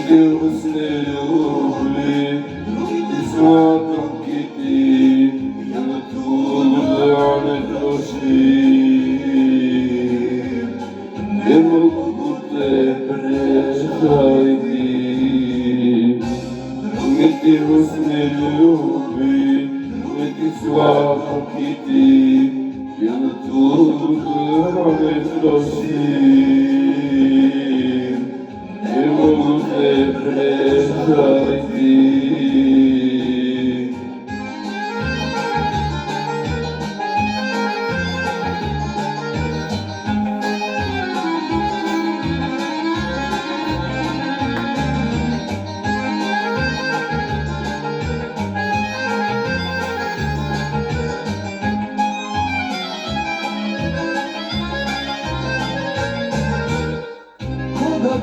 Другите усне любли, и сладки ти, на труда не троши. Не могу те прежайти. Другите усне любли, другите сладки ти, на труда не троши. Не могу те прежайти.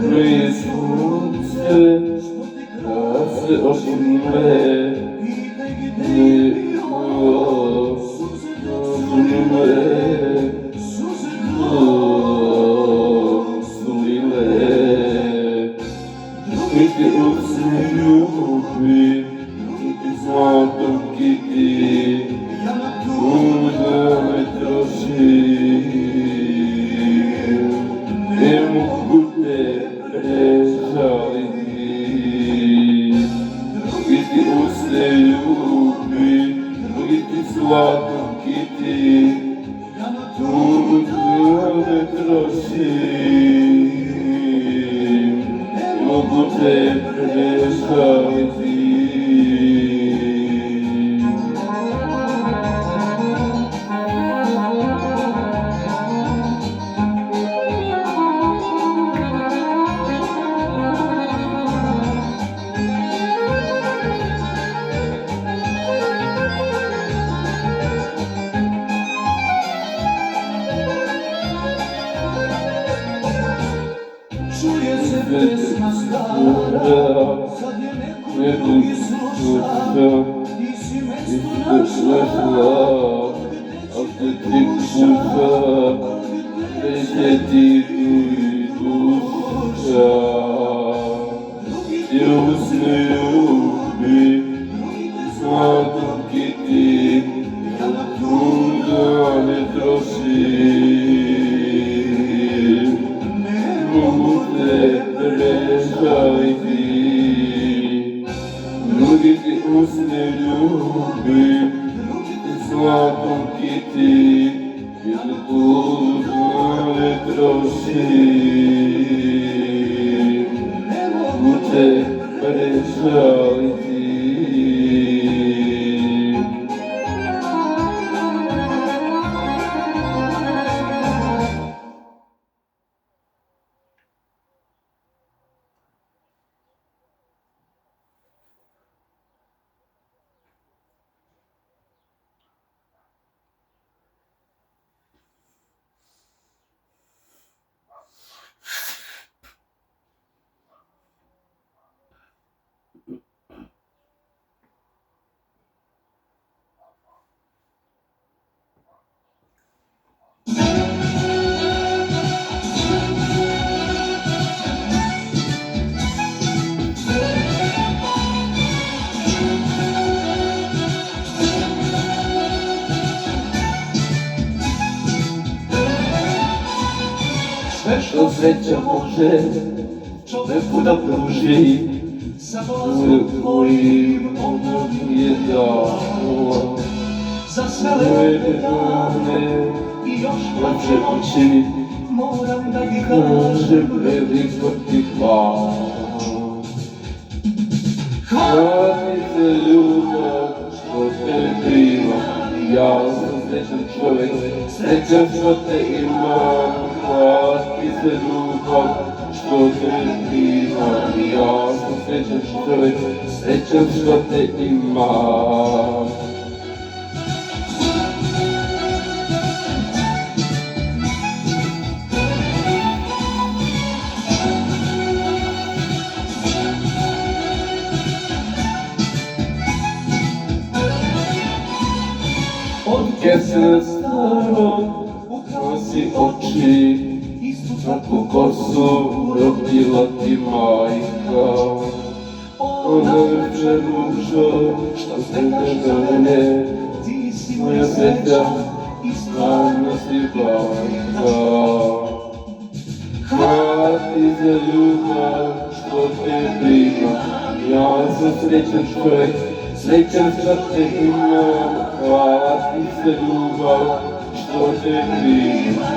Греje słońce, a se osunę, Другите усне любви, другите сладки ти, труда не троши. Не могу те прежалити. Другите усне любви, другите сладки ти, труда не троши. Не могу те прежалити. Czuję, że wysna stara, zadienek drugi słucha i siemestwo nasza. A ty krzyża, będzie ci dusza. Ty usny lubi, słodki ty, trudno nie troszy. Mogу те прежайти. Другите усне люби, другите сладки ти, трудно не троши. Не могу те прежайти. Što sreća može, čoveku da pruži, u tvojim ono je dao. Za sve lepe dane i još plače noći, moram da ti kažem veliko ti hvala. Hvala ti se ljubav što te primam, ja sam srećan čovek, srećan što te imam. Hvala ti se ljubav što te primam, ja sam srećan čovek, srećan što te imam. Od kesena starog ukrasi oči, na tvu kosu rodila ti majka. dušo, što sretnaš za mene, ti si moja sreća i stvarnost i bajka. Hvala ti za ljubav što te prima, ja sam srećan čovjek, srećan što te imam. Hvala ti za ljubav što te prima,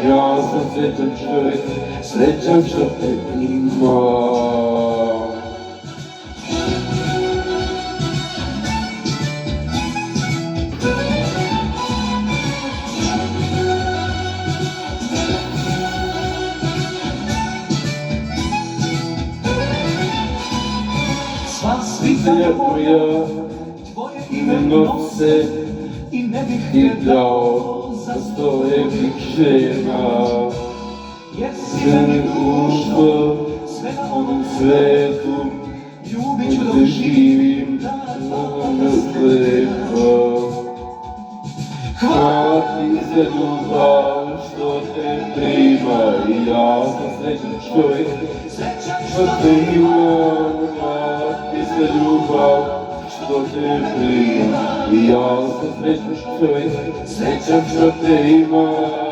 ja sam srećan čovjek, srećan što te imam. Sva svitanja moja, tvoje ime nose i ne bih te dao za 100 lijepih žena. Jer si meni ušlo sve na ovom svetu, ljubit ću dok živim da slepa. Hvala ti za ljubav što te prima, i ja sam srećan čovjek, što te imam. Hvala ti za ljubav što te prima, i ja sam srećan čovjek, srećan što te imam.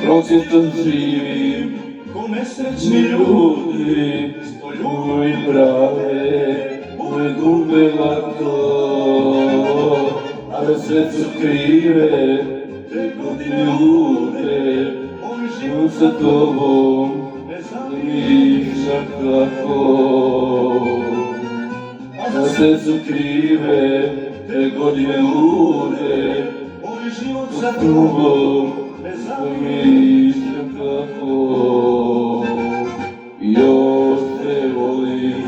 Prosjetom živim ko nesrećni ljudi, sto ljubavi prave, uvijek gubila to. A sve su krive, te godine lude, moj život život sa tobom, ne zamišljam tako. A sve su krive, te godine lude, moj život sa za tobom, ne zamišljam tako. Još te volim,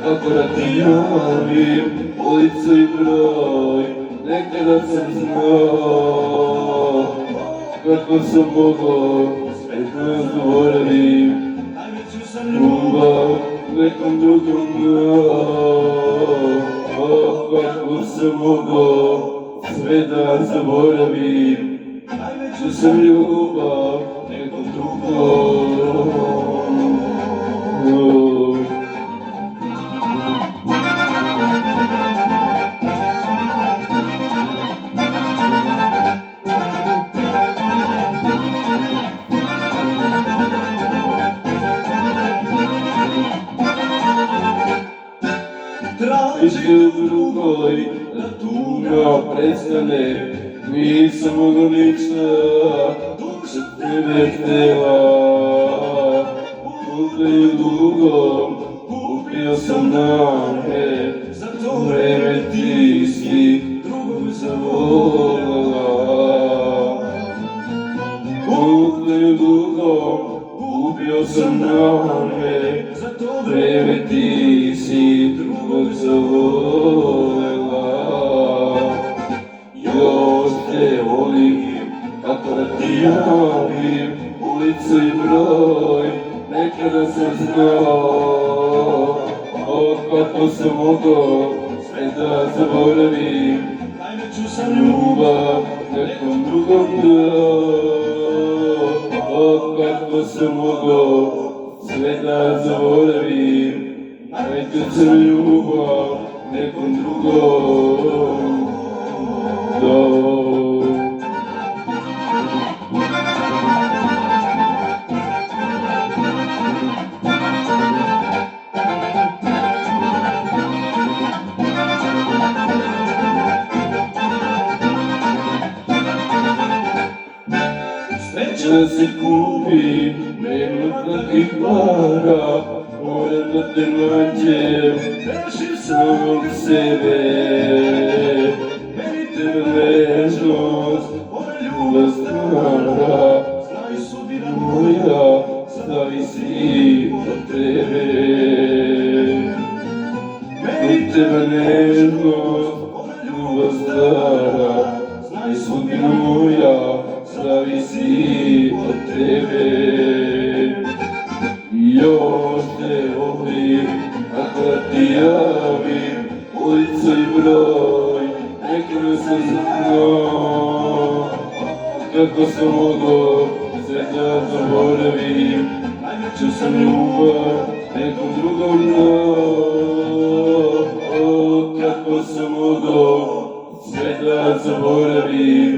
kako da ti javim ulicu i broj, nekada sam znao kako sam mogao, sve da zaboravim najveću sam ljubav nekom drugom dao. Kako sam mogao, sve da zaboravim, najveću sam ljubav nekom drugom. traži u drugoj, da tuga prestane, nisam mogao ništa, duša tebe htjela. Putaju dugom, kupio sam name, za to vreme ti si drugom zavoljela. Putaju dugom, kupio sam name, za to vreme ti si drugog zavoljela. Još te volim, kako da ti javim ulicu i broj, nekada sam znao kako sam mogao, sve da zaboravim, najveću sam ljubav nekom drugom dao. Kako sam mogao, sve da zaboravim, najveću sam ljubav nekom drugom dao. Da se kupi, nema takvih para, moram da te nađem, tražim samog sebe. Meni tebe nežnost, moja ljubav stara, znaju tebe. Još te volim, ako ti javim ulicu i broj, neko ne sam znao. Kako sam mogao sve da zaboravim, najveću sam ljubav nekom drugom dao. Kako sam mogao sve da zaboravim,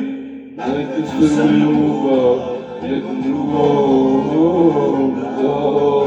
najveću sam ljubav nekom drugom dao.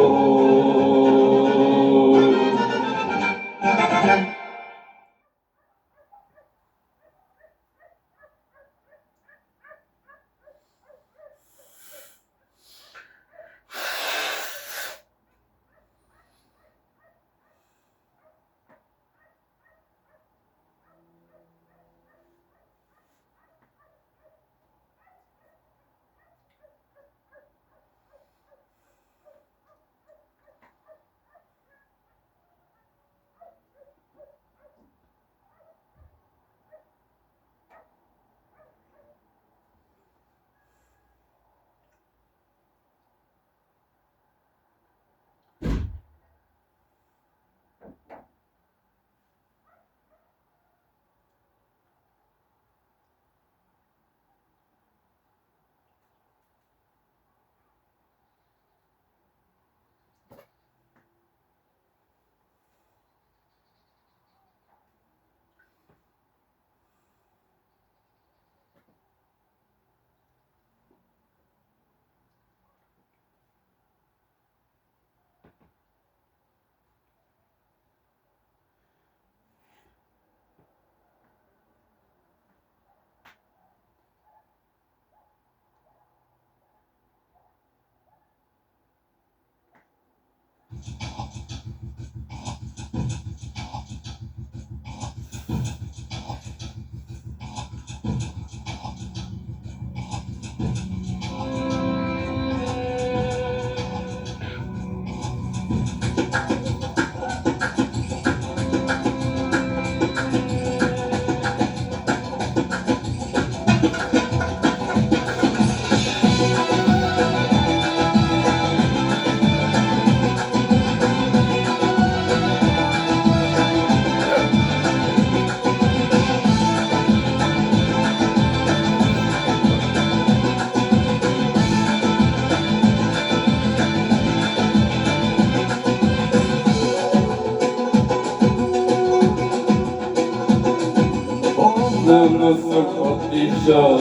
Dawno sam otišao,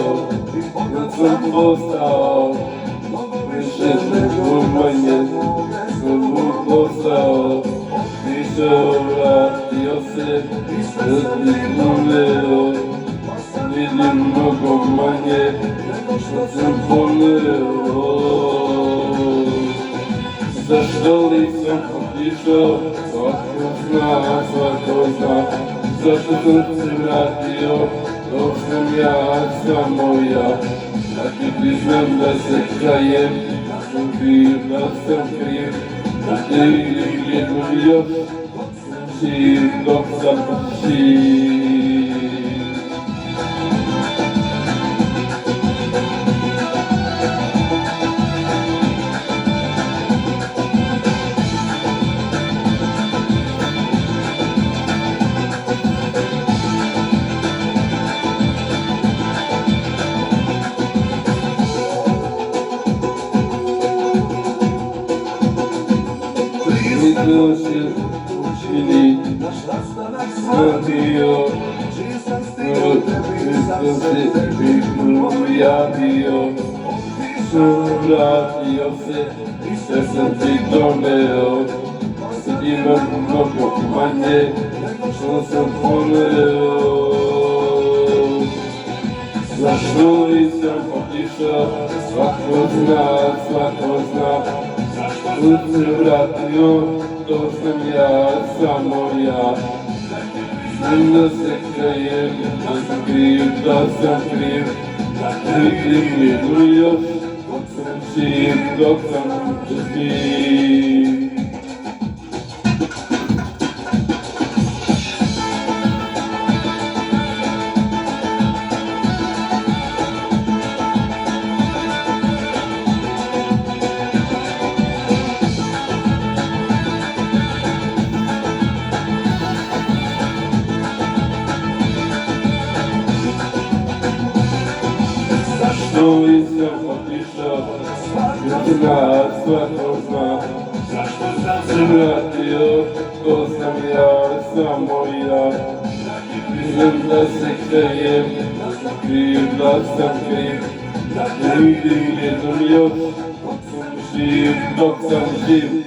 kad sam postao, više nego manje sam postao. Išao, vratio se, da ti doneo, vidim mnogo manje, što sam poneo. Zašto li sam otišao, svako zna, zašto sam se vratio, dok sam ja, samo ja. Da ti priznam da se kajem, da sam kriv, da te vidim jednom još, živ dok sam živ. Duš je učini, shvatio, Hristos je prvo javio, vratio se, sve sam ti doneo, sad imam mnogo manje, što sam poneo. Zašto li sam otišao, svako zna, zašto se vratio, to sam ja, samo ja. Znam da se kajem, da sam kriv, vidim jednu još, dok sam živ. Koji sam otišao, na svako zna. Se vratio, ko sam ja, samo ja. Vidim da se krejem, kriv da sam kriv. Vidim jednom još, živ dok sam živ.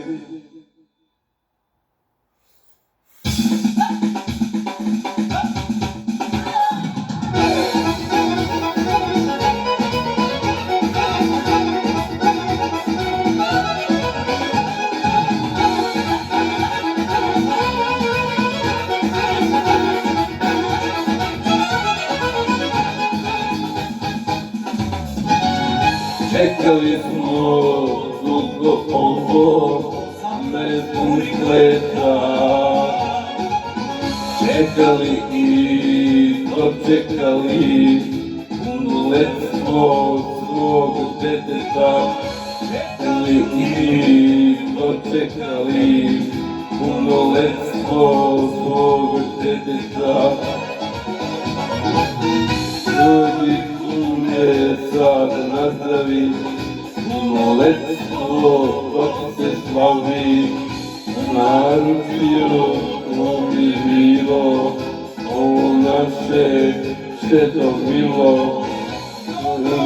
Čekali smo dugo ovo, bez punih leta. Čekali i dočekali punoletstvo svog deteta. Čekali i dočekali punoletstvo svog deteta. Ljudi kume sad nazdravi, punoletstvo dok se slavi. Naručio mi bilo ovo naše šteto milo.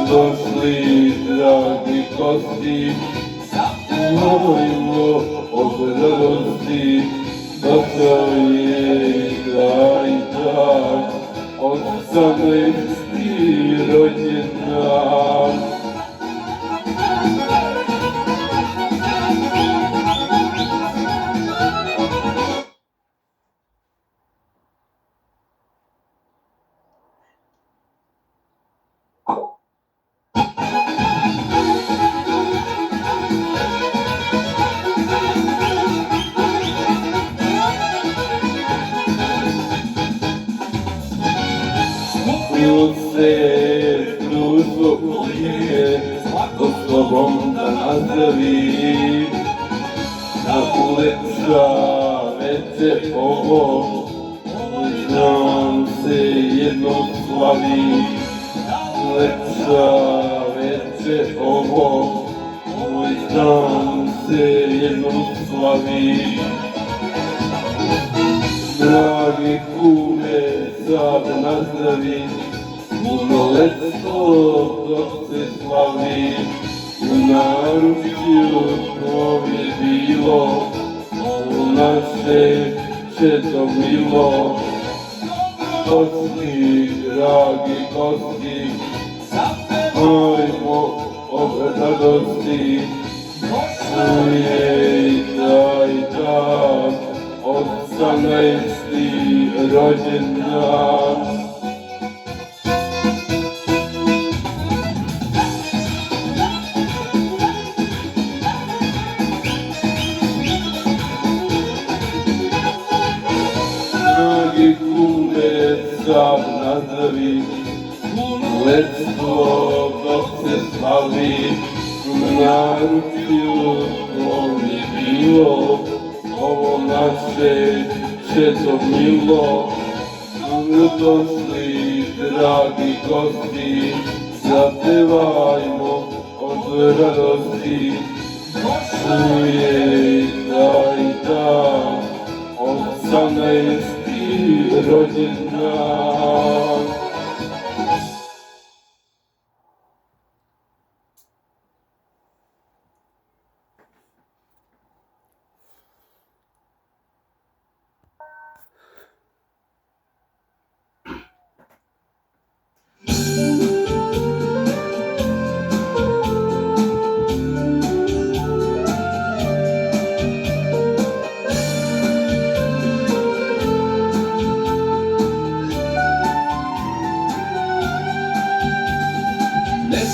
Došli dragi gosti, mojmo od radosti. Došao je taj dan, 18. rođendan. Smutio se društvo koje svako s tobom da nazdravi, da ulepša večer ovo, dan se jednom slavi. Ulepša večer ovo, dan se jednom slavi. Dragi kume, sad nazdravi, punoletstvo dok se slavi. U naručju novi bilo, u naše šeto milo. Gosti, dragi gosti, ajmo od radosti. Ujej taj dan, 18. rođendan. Dragi kume, sad nazdravi, punoletstvo dok se slavi. Naručio mi bilo ovo naše šeto milo. Došli dragi gosti, zapevajmo od radosti. Ujej taj dan, 18. rođendan.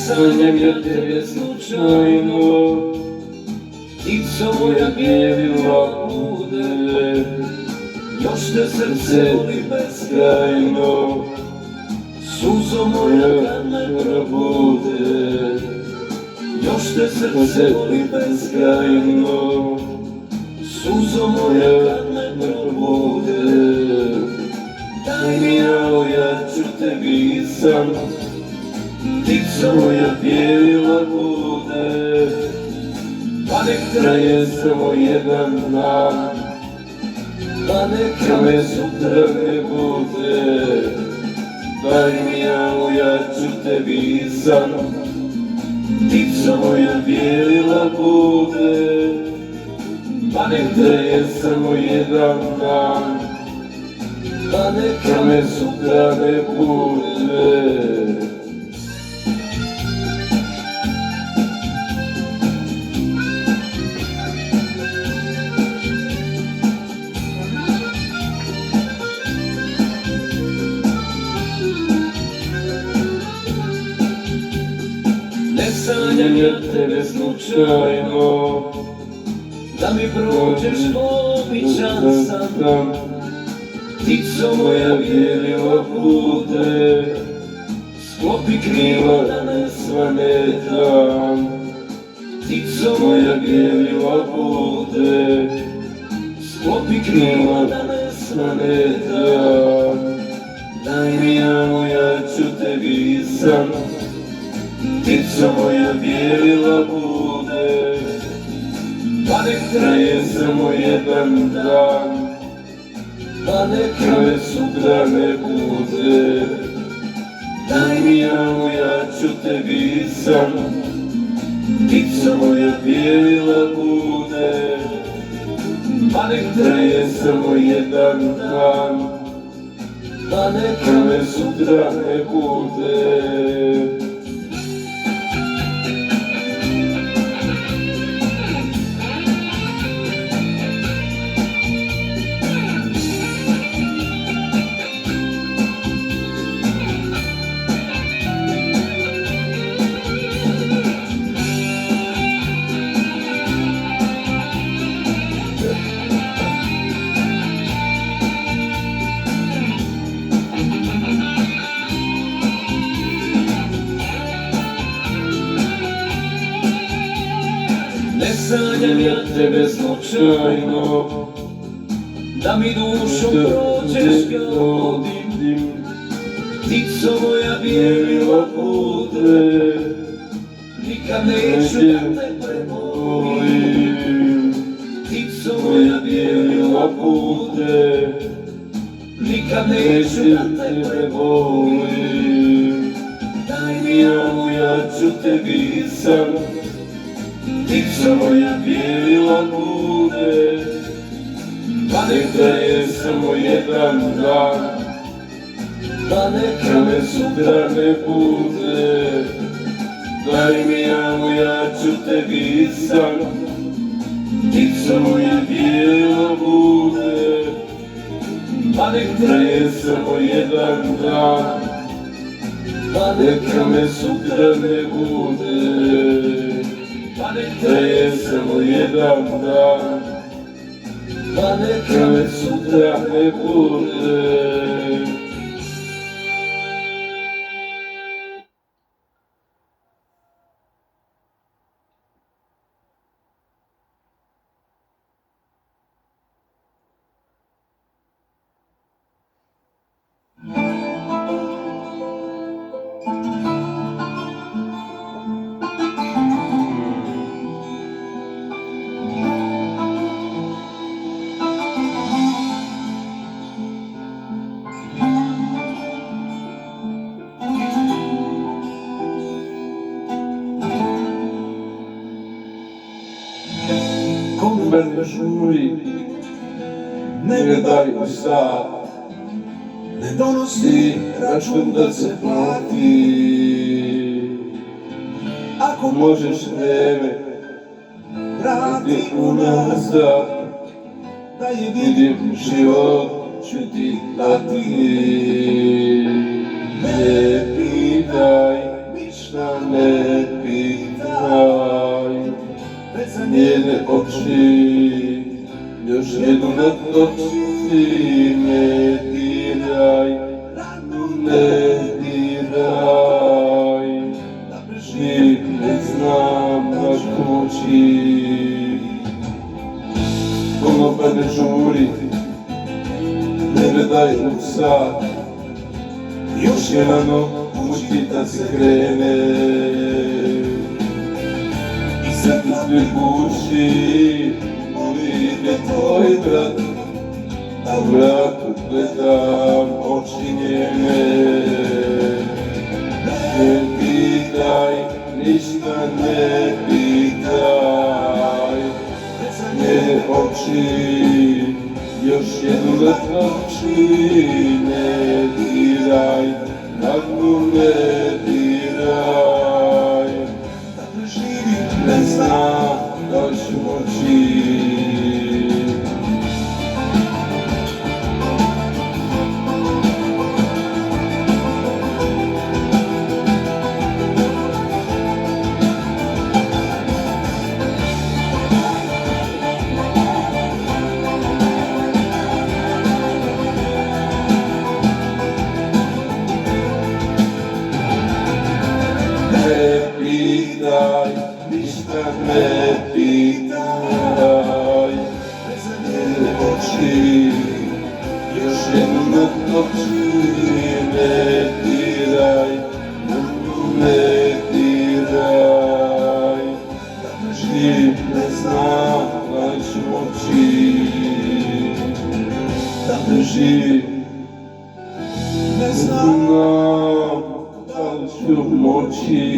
Sanjam ja tebe slučajno, ptico moja bijela bude, još te srce voli beskrajno, suzo moja kad me probude, još te srce voli beskrajno, suzo moja kad me probude. Daj mi jao, ja ću tebi sam, ptico Ptico moja bijela bude, pa nek traje samo jedan dan, pa neka me sutra ne bude. Daj mi javu, ja ću tebi san, ptico moja bijela bude, pa nek traje samo jedan dan, pa neka me sutra ne bude. ne sanjam ja tebe slučajno, da mi prođeš običan san. Ptico moja bijela bude, sklopi krila da ne svane dan. Ptico moja bijela bude, sklopi krila da ne svane dan. Daj mi javu, ja ću tebi san, ptico moja bijela bude, pa nek traje samo jedan dan, pa neka me sutra ne bude. Daj mi javu, ja ću tebi san, ptico moja bijela bude, pa nek traje samo jedan dan, pa neka me sutra ne bude. ne sanjam ja tebe slučajno, da mi dušom prođeš kao dim. Ptico moja bijela bude, nikad neću da te prebolim. Ptico moja bijela bude, nikad neću da te prebolim. Daj mi javu, ja ću tebi san, Ptico moja bijela bude, pa nek traje samo jedan dan, pa neka me sutra ne bude. Daj mi javu, ja ću tebi san, ptico moja bijela bude, pa nek traje samo jedan dan, pa neka me sutra ne bude. pa nek Traje samo jedan dan, pa neka me sutra ne bude. Mene žuri, ne daj u sad, ne donosi račun da se plati. ako Možeš vreme vrati unazad, da je vidim život ću ti dati. Ne pitaj, ništa ne pitaj, njene oči još jednu natoči. Ne diraj, ne diraj, ni ne znam baš kući. Konoba ne žuri, ne gledaj u sad, još je rano, pusti da se krene. се буши, моите твој брат, а вратот гледам очи njene. Не питај, ништа не питај, не очи, još jednu da trči, ne diraj, na dnu ne diraj. Ne znam da ću moći. Ne pitaj, ništa ne pitaj, ne oči, još jednu noći, ne diraj, ne diraj, živ ne znam da ću moći, živ ne znam da ću moći.